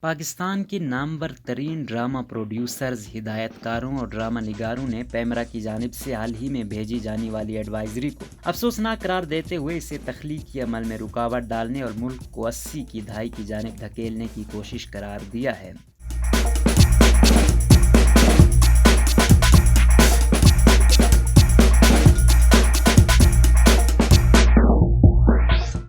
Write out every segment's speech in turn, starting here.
पाकिस्तान के नामवर तरीन drama producers, हिदायतकारों और ड्रामा निगारों ने पैमरा की जानिब से हाल ही में भेजी जाने वाली एडवाइजरी को अफसोसनाक करार देते हुए इसे तख्लीकी अमल में रुकावट डालने और मुल्क को 80 की दहाई की जानिब धकेलने की कोशिश करार दिया है।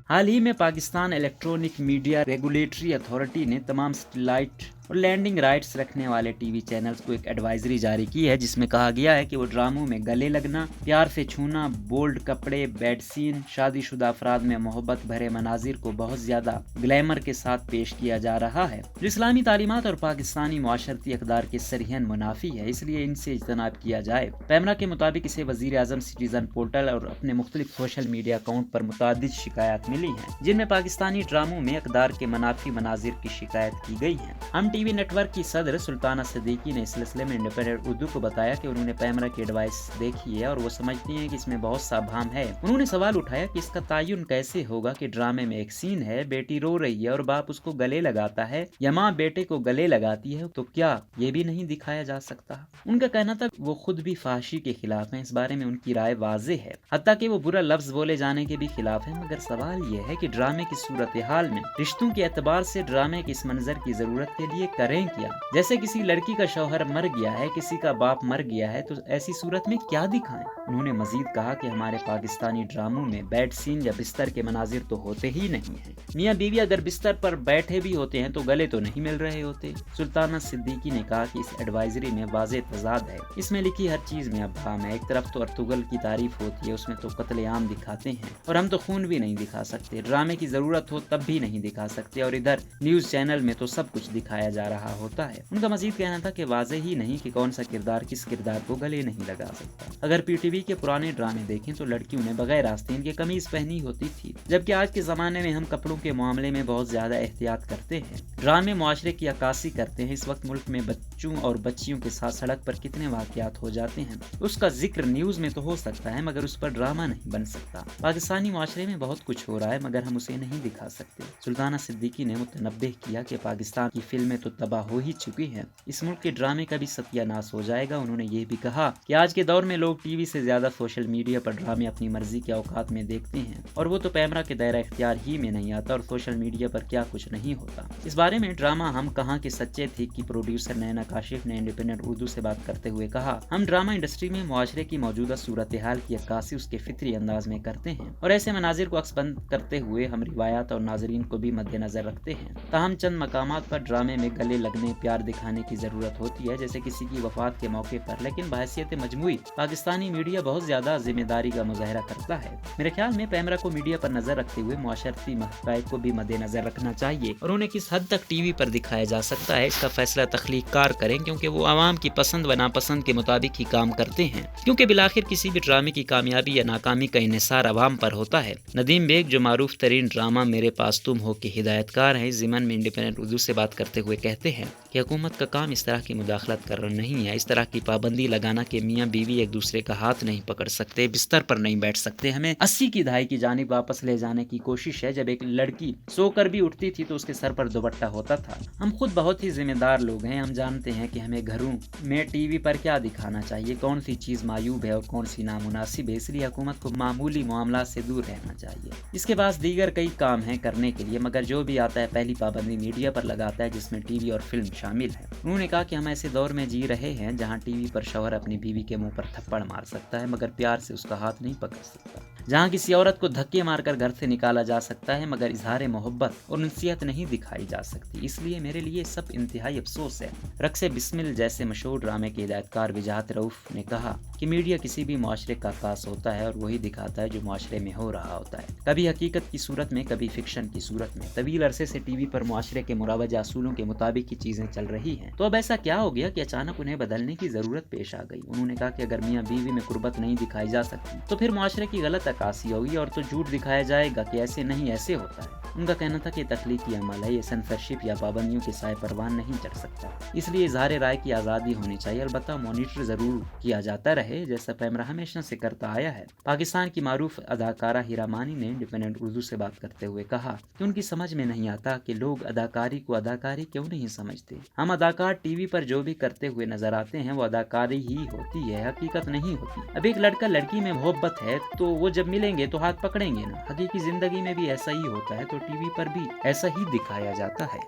हाल ही में Pakistan electronic media regulatory authority ने तमाम सैटेलाइट और लैंडिंग राइट्स रखने वाले टीवी चैनल्स को एक एडवाइजरी जारी की है, जिसमें कहा गया है कि वो ड्रामों में गले लगना, प्यार से छूना, बोल्ड कपड़े, बेड सीन, शादीशुदा अफराद में मोहब्बत भरे मनाजिर को बहुत ज्यादा ग्लैमर के साथ पेश किया जा रहा है, जो इस्लामी तालीमात और पाकिस्तानी मुआशरती अक़दार के सरहन मुनाफी है, इसलिए इनसे इज्तनाब किया जाए। पैमरा के मुताबिक इसे वज़ीर आज़म सिटीजन पोर्टल और अपने मुख्तलिफ सोशल मीडिया अकाउंट पर मुतादिद शिकायत मिली हैं, जिनमें पाकिस्तानी ड्रामों में अक़दार के मनाफी मनाजिर की शिकायत की गई है। हम टीवी नेटवर्क की सदर सुल्ताना सिद्दीकी ने इस सिलसिले में इंडिपेंडेंट उर्दू को बताया कि उन्होंने पैमरा की एडवाइस देखी है और वो समझती हैं कि इसमें बहुत सा भाम है। उन्होंने सवाल उठाया कि इसका तयन कैसे होगा कि ड्रामे में एक सीन है, बेटी रो रही है और बाप उसको गले लगाता है, या माँ बेटे को गले लगाती है, तो क्या ये भी नहीं दिखाया जा सकता? उनका कहना था वो खुद भी फाशी के खिलाफ है, इस बारे में उनकी राय वाज़ेह है, हत्ता कि वो बुरा लफ्ज बोले जाने के भी खिलाफ है। मगर सवाल ये है कि ड्रामे की सूरत हाल में रिश्तों के एतबार से ड्रामे के इस मंजर की जरूरत के लिए करें क्या? जैसे किसी लड़की का शौहर मर गया है, किसी का बाप मर गया है, तो ऐसी सूरत में क्या दिखाएं? उन्होंने मजीद कहा कि हमारे पाकिस्तानी ड्रामों में बेड सीन या बिस्तर के मनाजिर तो होते ही नहीं है। मियाँ बीवी अगर बिस्तर पर बैठे भी होते हैं तो गले तो नहीं मिल रहे होते। सुल्ताना सिद्दीकी ने कहा कि इस एडवाइजरी में वाज़ेह तजाद है, इसमें लिखी हर चीज में अभाम है। एक तरफ तो अर्तुगल की तारीफ होती है, उसमें तो कत्लेआम दिखाते हैं और हम तो खून भी नहीं दिखा सकते, ड्रामे की जरूरत हो तब भी नहीं दिखा सकते, और इधर न्यूज चैनल में तो सब कुछ दिखाया जा रहा होता है। उनका मजीद कहना था कि वाज़ेह ही नहीं कि कौन सा किरदार किस किरदार को गले नहीं लगा सकता। अगर पीटीवी के पुराने ड्रामे देखें तो लड़कियों ने बगैर आस्तीन के कमीज पहनी होती थी, जबकि आज के जमाने में हम कपड़ों के मामले में बहुत ज्यादा एहतियात करते हैं। ड्रामे मुआशरे की अक्कासी करते हैं। इस वक्त मुल्क में बच्चों और बच्चियों के साथ सड़क पर कितने वाकयात हो जाते हैं, उसका जिक्र न्यूज में तो हो सकता है मगर उस पर ड्रामा नहीं बन सकता। पाकिस्तानी मुआशरे में बहुत कुछ हो रहा है मगर हम उसे नहीं दिखा सकते। सुल्ताना सिद्दीकी ने मुतनब्बिह किया कि पाकिस्तान की फिल्में तो तबाह हो ही चुकी हैं, इस मुल्क के ड्रामे का भी सत्यानाश हो जाएगा। उन्होंने ये भी कहा कि आज के दौर में लोग टीवी से ज्यादा सोशल मीडिया पर ड्रामे अपनी मर्जी के औकात में देखते हैं, और वो तो पैमरा के दायरा इख्तियार ही में नहीं आता, और सोशल मीडिया पर क्या कुछ नहीं होता। इस बारे में ड्रामा हम कहाँ के सच्चे थे की प्रोड्यूसर नैना काशिफ ने इंडिपेंडेंट उर्दू से बात करते हुए कहा, हम ड्रामा इंडस्ट्री में मुआशरे की मौजूदा सूरत हाल की अक्कासी उसके फितरी अंदाज में करते हैं, और ऐसे मनाजिर को अक्सबंद करते हुए हम रिवायात और नाजरीन को भी मद्देनजर रखते हैं। ताहम चंद मकामात पर ड्रामे में गले लगने, प्यार दिखाने की जरूरत होती है, जैसे किसी की वफात के मौके पर, लेकिन बहैसियत मजमूई पाकिस्तानी मीडिया बहुत ज्यादा जिम्मेदारी का मुजाहरा करता है। मेरे ख्याल में पैमरा को मीडिया पर नजर रखते हुए मुआशरती हक़ाइक़ को भी मद्देनजर रखना चाहिए, और उन्हें किस हद तक टीवी पर दिखाया जा सकता है इसका फैसला तख्लीक़कार करें, क्योंकि वो आवाम की पसंद व नापसंद के मुताबिक ही काम करते हैं, क्योंकि बिलाखिर किसी भी ड्रामे की कामयाबी या नाकामी का इन्हिसार अवाम पर होता है। नदीम बेग जो मारूफ तरीन ड्रामा मेरे पास तुम हो के हिदायतकार हैं, ज़िमन में इंडिपेंडेंट उर्दू से बात करते हुए कहते हैं कि हुकूमत का काम इस तरह की मुदाखलत करना नहीं है, इस तरह की पाबंदी लगाना कि मियाँ बीवी एक दूसरे का हाथ नहीं पकड़ सकते, बिस्तर पर नहीं बैठ सकते। हमें 80 की दहाई की जानिब वापस ले जाने की कोशिश है, जब एक लड़की सोकर भी उठती थी तो उसके सर पर दुपट्टा होता था। हम खुद बहुत ही जिम्मेदार लोग हैं, हम जानते हैं कि हमें घरों में टीवी पर क्या दिखाना चाहिए, कौन सी चीज मायूब है और कौन सी नामुनासिब है, इसलिए हुकूमत को मामूली मामला से दूर रहना चाहिए। इसके पास दीगर कई काम हैं करने के लिए, मगर जो भी आता है पहली पाबंदी मीडिया पर लगाता है, जिसमें टीवी और फिल्म शामिल है। उन्होंने कहा कि हम ऐसे दौर में जी रहे हैं जहां टीवी पर शौहर अपनी बीवी के मुंह पर थप्पड़ मार सकता है मगर प्यार से उसका हाथ नहीं पकड़ सकता, जहां किसी औरत को धक्के मारकर घर से निकाला जा सकता है मगर इजहार मोहब्बत और नसीहत नहीं दिखाई जा सकती। इसलिए मेरे लिए सब इंतहाई अफसोस है। रक्से बिस्मिल जैसे मशहूर ड्रामे के हिदायतकार विजाहत रऊफ ने कहा कि मीडिया किसी भी मुआशरे का अक्कास होता है और वही दिखाता है जो मुआशरे में हो रहा होता है, कभी हकीकत की सूरत में, कभी फिक्शन की सूरत में। तवील अरसे से टीवी पर मुआशरे के मुरावजा असूलों के मुताबिक ही चीजें चल रही हैं, तो अब ऐसा क्या हो गया कि अचानक उन्हें बदलने की जरूरत पेश आ गई। उन्होंने कहा कि अगर मियाँ बीवी में कुर्बत नहीं दिखाई जा सकती तो फिर मुआशरे की गलत नक्काशी होगी और तो झूठ दिखाया जाएगा कि ऐसे नहीं ऐसे होता है। उनका कहना था कि तख्लीकी अमल है, ये सेंसरशिप या पाबंदियों के साए परवान नहीं चढ़ सकता, इसलिए इजहार राय की आज़ादी होनी चाहिए। अलबत्ता मॉनिटर ज़रूर किया जाता रहे, जैसा पैमरा हमेशा से करता आया है। पाकिस्तान की मारूफ अदाकारा हीरा मानी ने इंडिपेंडेंट उर्दू से बात करते हुए कहा कि उनकी समझ में नहीं आता कि लोग अदाकारी को अदाकारी क्यों नहीं समझते। हम अदाकार टीवी पर जो भी करते हुए नजर आते हैं वो अदाकारी ही होती है, हकीकत नहीं होती। अब एक लड़का लड़की में मोहब्बत है तो वो जब मिलेंगे तो हाथ पकड़ेंगे ना। हकीकी जिंदगी में भी ऐसा ही होता है, तो टीवी पर भी ऐसा ही दिखाया जाता है।